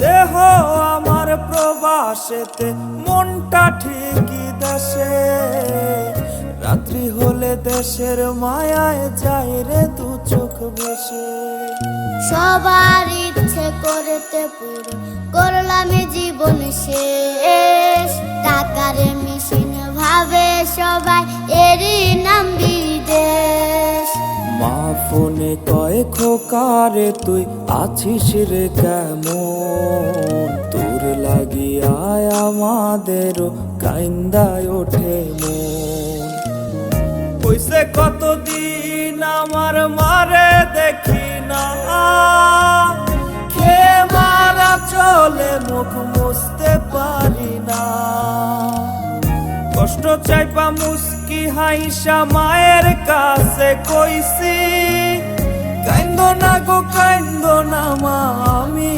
দেহ আমার প্রবাসেতে, মনটা ঠিকই দেশে। রাত্রি হলে দেশের মায়ায় যায় রে দু চোখ ভেসে। সবার ইচ্ছে করতে পুরো করলাম জীবন শেষ। টাকার মেশিন ভাবে সবাই, এরই নাম বিদেশ। মা ফোনে কয় খোকারে তুই আছিস রে কেমন? তোর লাগিয়ায় আমাদেরও কাইন্দায় ওঠে মন। কইছে কতদিন আমার মারে দেখি না, খেয়ে মারা চলে মুখ মুছতে পারি না। কষ্ট চাইপা মুস্কি হাইসা মায়ের কাছে কইছি, কাইন্দো না গো কাইন্দো না মা, আমি